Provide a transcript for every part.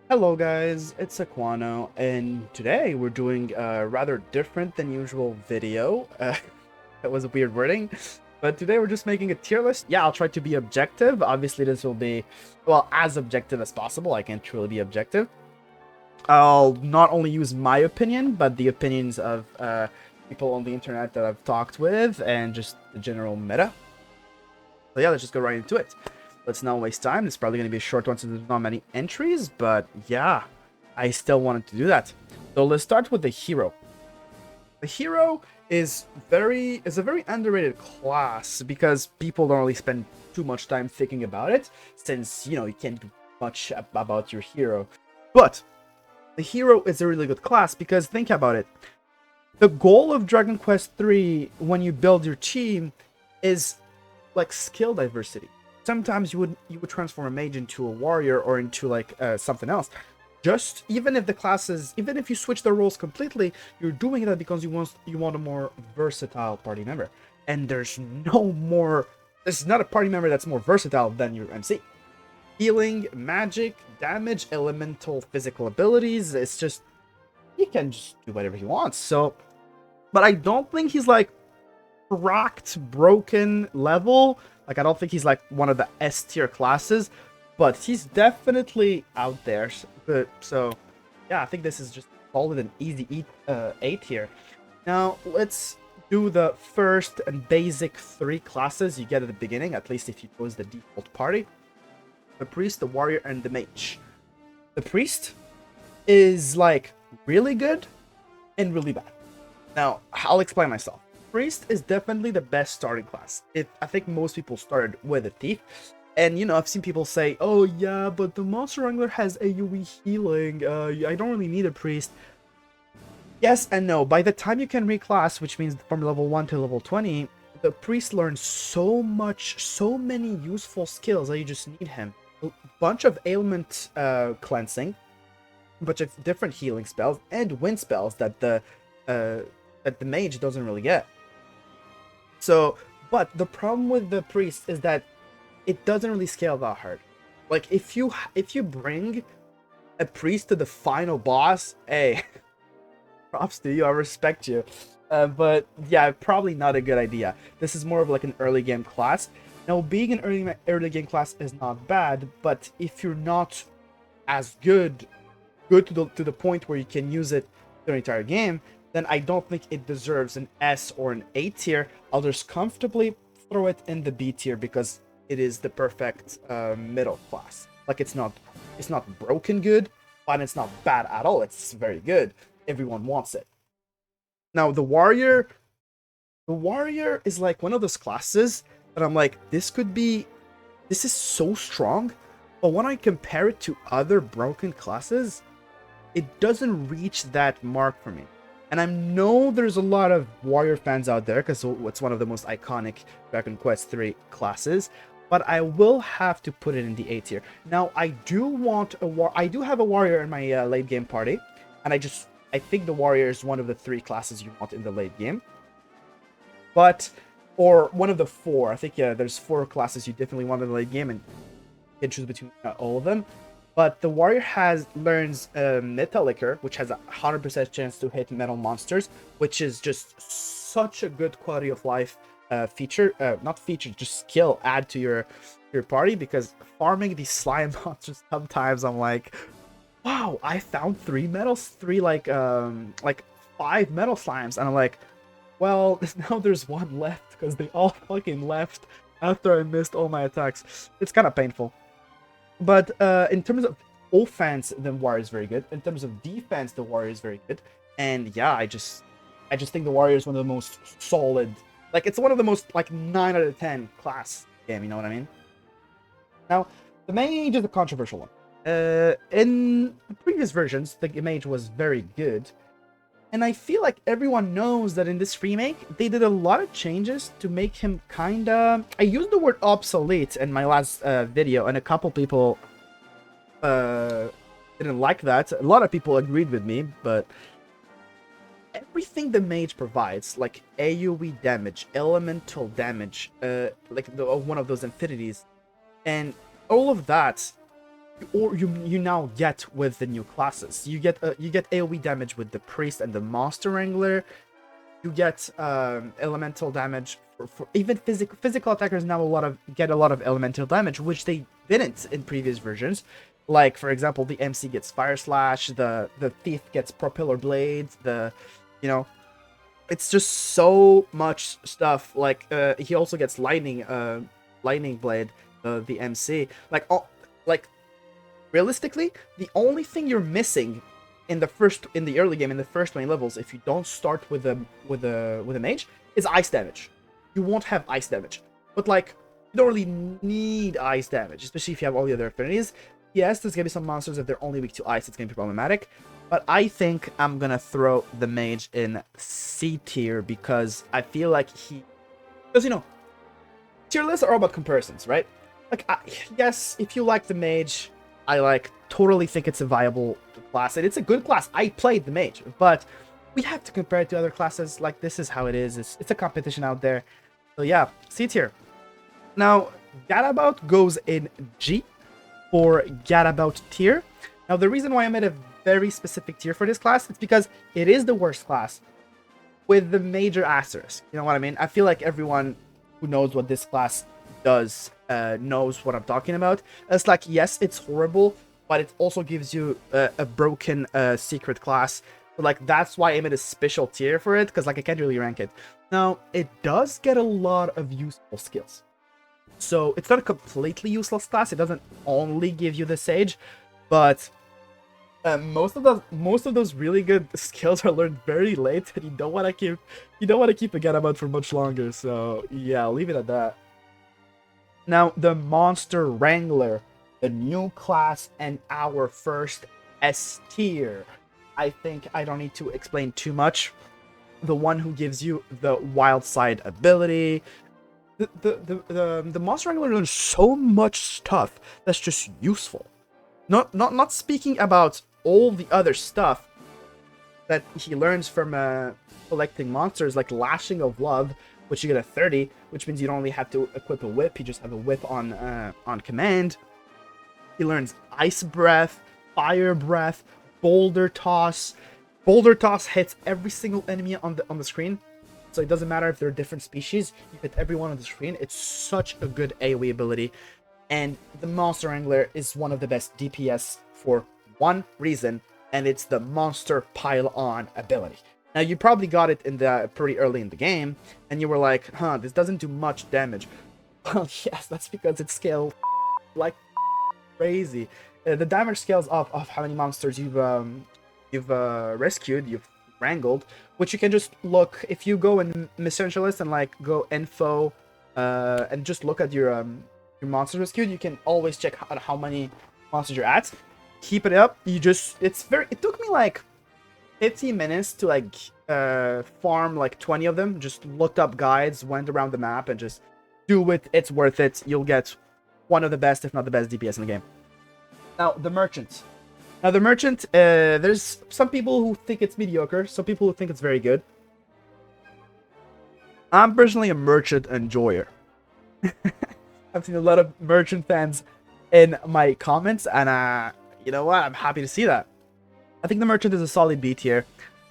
Hello guys, it's Aquano, and today we're doing a rather different than usual video. That was a weird wording, but today we're just making a tier list. Yeah, I'll try to be objective. Obviously this will be, well, as objective as possible. I can't truly be objective. I'll not only use my opinion, but the opinions of people on the internet that I've talked with, and just the general meta. So yeah, let's just go right into it. Let's not waste time. It's probably going to be a short one since there's not many entries, but yeah, I still wanted to do that. So let's start with the hero. The hero is a very underrated class because people don't really spend too much time thinking about it, since you can't do much about your hero. But the hero is a really good class because think about it. The goal of Dragon Quest III when you build your team is like skill diversity. Sometimes you would transform a mage into a warrior or into like something else. Just even if you switch the roles completely, you're doing that because you want a more versatile party member. And there's not a party member that's more versatile than your MC. Healing, magic, damage, elemental, physical abilities. It's just he can just do whatever he wants. So, but I don't think he's like cracked, broken level. Like, I don't think he's like one of the S tier classes, but he's definitely out there. So yeah, I think this is just solid and easy A tier. Now let's do the first and basic three classes you get at the beginning, at least if you choose the default party: the priest, the warrior, and the mage. The priest is like really good and really bad. Now I'll explain myself. Priest is definitely the best starting class. I think most people started with a thief, and I've seen people say, "Oh yeah, but the monster wrangler has AoE healing. I don't really need a priest." Yes and no. By the time you can reclass, which means from level 1 to level 20, the priest learns so many useful skills that you just need him. A bunch of ailment cleansing, a bunch of different healing spells, and wind spells that the mage doesn't really get. So, but the problem with the priest is that it doesn't really scale that hard. Like, if you bring a priest to the final boss, hey, props to you, I respect you. But yeah, probably not a good idea. This is more of like an early game class. Now, being an early game class is not bad, but if you're not as good to the point where you can use it the entire game, then I don't think it deserves an S or an A tier. I'll just comfortably throw it in the B tier because it is the perfect middle class. Like, it's not broken good, but it's not bad at all. It's very good. Everyone wants it. Now the warrior is like one of those classes that I'm like, this is so strong, but when I compare it to other broken classes, it doesn't reach that mark for me. And I know there's a lot of warrior fans out there because it's one of the most iconic Dragon Quest III classes, but I will have to put it in the A tier. Now, I do have a warrior in my late game party, and I think the warrior is one of the three classes you want in the late game. Or one of the four. I think, yeah, there's four classes you definitely want in the late game, and you can choose between all of them. But the warrior learns Metal Liquor, which has a 100% chance to hit metal monsters, which is just such a good quality of life feature. Not feature, just skill add to your party, because farming these slime monsters, sometimes I'm like, wow, I found three like 5 metal slimes, and I'm like, well, now there's one left because they all fucking left after I missed all my attacks. It's kind of painful. But in terms of offense, the warrior is very good. In terms of defense, the warrior is very good. And yeah, I just think the warrior is one of the most solid. Like, it's one of the most like 9 out of 10 class game. You know what I mean? Now, the mage is a controversial one. In the previous versions, the mage was very good. And I feel like everyone knows that in this remake, they did a lot of changes to make him kinda... I used the word obsolete in my last video, and a couple people didn't like that. A lot of people agreed with me, but everything the mage provides, like AoE damage, elemental damage, like one of those infinities, and all of that or you now get with the new classes. You get AoE damage with the priest and the monster wrangler. You get elemental damage for even physical attackers now get a lot of elemental damage, which they didn't in previous versions. Like for example, the MC gets fire slash, the thief gets propeller blades, it's just so much stuff. Like he also gets lightning blade, the MC. Like realistically, the only thing you're missing in the early game, in the first 20 levels, if you don't start with a mage, is ice damage. You won't have ice damage, but like you don't really need ice damage, especially if you have all the other affinities. Yes, there's gonna be some monsters that they're only weak to ice. It's gonna be problematic, but I think I'm gonna throw the mage in C tier because I feel like because tier lists are all about comparisons, right? Like yes, if you like the mage, I totally think it's a viable class, and it's a good class. I played the mage, but we have to compare it to other classes. Like this is how it is. It's a competition out there. So yeah, C tier. Now Gadabout goes in G for Gadabout tier. Now the reason why I made a very specific tier for this class is because it is the worst class with the major asterisk. You know what I mean? I feel like everyone who knows what this class does knows what I'm talking about. It's like, yes, it's horrible, but it also gives you a broken secret class. But like that's why I made a special tier for it, because like I can't really rank it. Now it does get a lot of useful skills, so it's not a completely useless class. It doesn't only give you the sage, but most of those really good skills are learned very late, and you don't want to keep a Gadabout for much longer. So yeah, I'll leave it at that. Now the monster wrangler, the new class and our first S tier. I think I don't need to explain too much. The one who gives you the wild side ability. The monster wrangler learns so much stuff that's just useful. Not speaking about all the other stuff that he learns from collecting monsters, like Lashing of Love, which you get a 30, which means you don't only have to equip a whip, you just have a whip on command. He learns Ice Breath, Fire Breath, Boulder Toss. Boulder Toss hits every single enemy on the screen, so it doesn't matter if they're different species, you hit everyone on the screen. It's such a good AoE ability, and the Monster Wrangler is one of the best DPS for one reason, and it's the Monster Pile On ability. Now, you probably got it pretty early in the game, and you were like, huh, this doesn't do much damage. Well, yes, that's because it's scaled like crazy. The damage scales off of how many monsters you've rescued, you've wrangled, which you can just look if you go in Essentialist and like go info and just look at your monsters rescued. You can always check out how many monsters you're at. Keep it up. It took me like 15 minutes to like farm like 20 of them. Just looked up guides, went around the map, and just do it. It's worth it. You'll get one of the best, if not the best, DPS in the game. Now, the Merchant. There's some people who think it's mediocre, some people who think it's very good. I'm personally a Merchant enjoyer. I've seen a lot of Merchant fans in my comments, and you know what? I'm happy to see that. I think the Merchant is a solid B tier.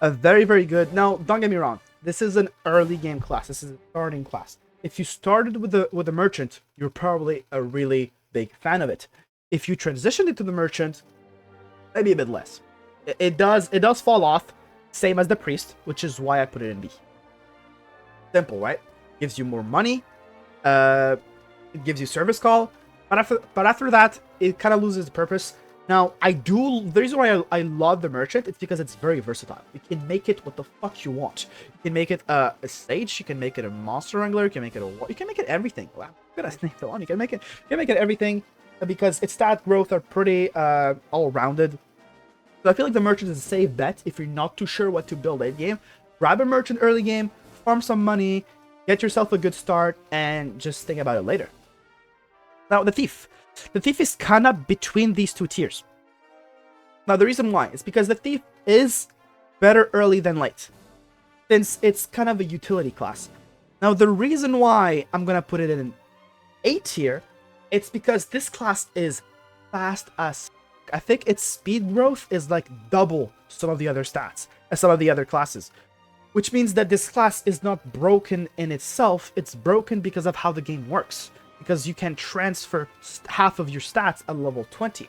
A very, very good. Now, don't get me wrong. This is an early game class. This is a starting class. If you started with the Merchant, you're probably a really big fan of it. If you transitioned into the Merchant, maybe a bit less. It does fall off, same as the Priest, which is why I put it in B. Simple, right? Gives you more money, it gives you service call, but after that, it kind of loses purpose. Now, the reason why I love the Merchant is because it's very versatile. You can make it what the fuck you want. You can make it a stage, you can make it a monster wrangler, you can make it everything. Wow, I'm gonna name the one. You can make it everything, because its stat growth are pretty all-rounded. So I feel like the Merchant is a safe bet if you're not too sure what to build late game. Grab a Merchant early game, farm some money, get yourself a good start, and just think about it later. Now, the Thief. The Thief is kind of between these two tiers. Now, the reason why is because the Thief is better early than late, since it's kind of a utility class. Now, the reason why I'm going to put it in A tier, it's because this class is fast as I think its speed growth is like double some of the other stats, some of the other classes. Which means that this class is not broken in itself, it's broken because of how the game works. Because you can transfer half of your stats at level 20.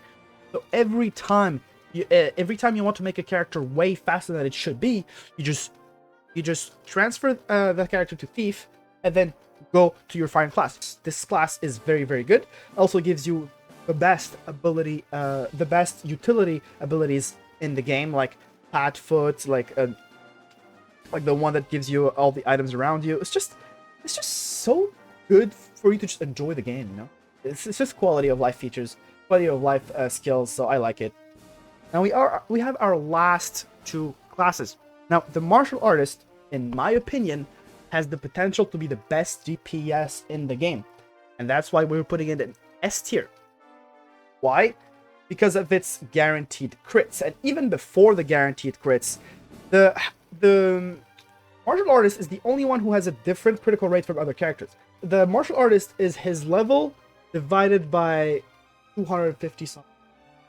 So every time you want to make a character way faster than it should be, you just transfer that character to Thief, and then go to your final class. This class is very, very good. Also gives you the best ability, the best utility abilities in the game, like Pat Foot, like the one that gives you all the items around you. It's just so good for you to just enjoy the game, you know? It's just quality of life features, quality of life skills, so I like it. Now we have our last two classes. Now, the martial artist, in my opinion, has the potential to be the best DPS in the game. And that's why we're putting it in S tier. Why? Because of its guaranteed crits. And even before the guaranteed crits, the martial artist is the only one who has a different critical rate from other characters. The martial artist is his level divided by 250 something.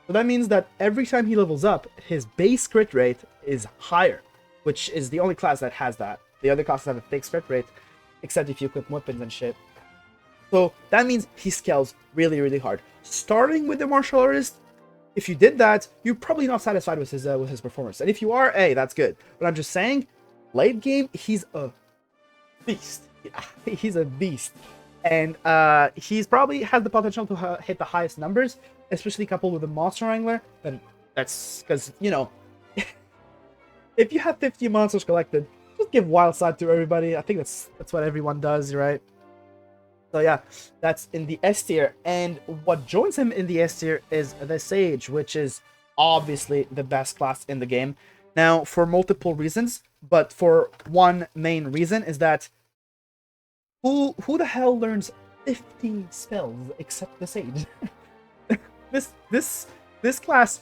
So that means that every time he levels up, his base crit rate is higher, which is the only class that has that. The other classes have a fixed crit rate, except if you equip weapons and shit. So that means he scales really, really hard. Starting with the martial artist, if you did that, you're probably not satisfied with his performance. And if you are, hey, that's good. But I'm just saying, late game, he's a beast. He's a beast. And he's probably has the potential to hit the highest numbers, especially coupled with the Monster Wrangler. Then that's because, you know, if you have 50 monsters collected, just give Wild Side to everybody. I think that's what everyone does, right? So yeah, that's in the S tier. And what joins him in the S tier is the Sage, which is obviously the best class in the game. Now, for multiple reasons, but for one main reason is that who the hell learns 50 spells except the Sage? This class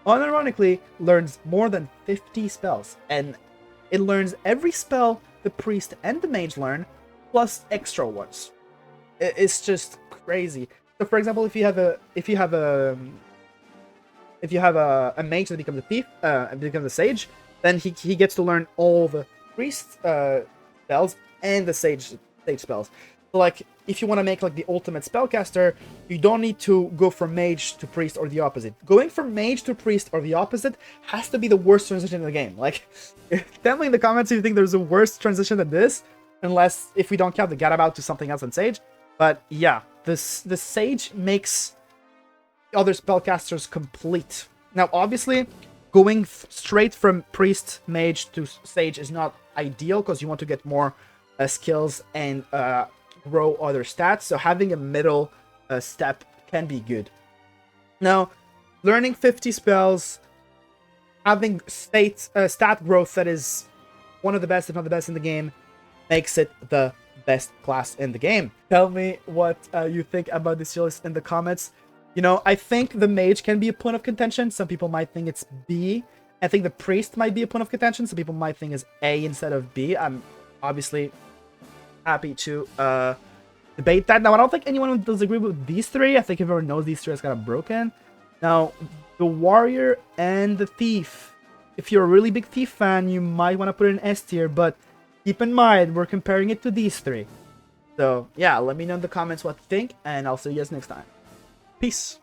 unironically learns more than 50 spells, and it learns every spell the Priest and the Mage learn, plus extra ones. It's just crazy. So, for example, if you have a mage that becomes a thief and becomes a sage, then he gets to learn all the priest spells and the sage spells. So, like, if you want to make like the ultimate spellcaster, you don't need to go from mage to priest or the opposite. Going from mage to priest or the opposite has to be the worst transition in the game. Like, tell me in the comments if you think there's a worse transition than this, unless if we don't count the Gadabout to something else in sage. But yeah, the Sage makes other spellcasters complete. Now, obviously, going straight from Priest, Mage to Sage is not ideal because you want to get more skills and grow other stats. So having a middle step can be good. Now, learning 50 spells, having stat growth that is one of the best, if not the best in the game, makes it the best class in the game. Tell me what you think about this list in the comments. You know, I think the Mage can be a point of contention. Some people might think it's B. I think the Priest might be a point of contention. Some people might think it's A instead of B. I'm obviously happy to debate that. Now, I don't think anyone would disagree with these three. I think everyone knows these three is kind of broken. Now, the Warrior and the Thief. If you're a really big Thief fan, you might want to put it in S tier, but keep in mind, we're comparing it to these three. So, yeah, let me know in the comments what you think, and I'll see you guys next time. Peace.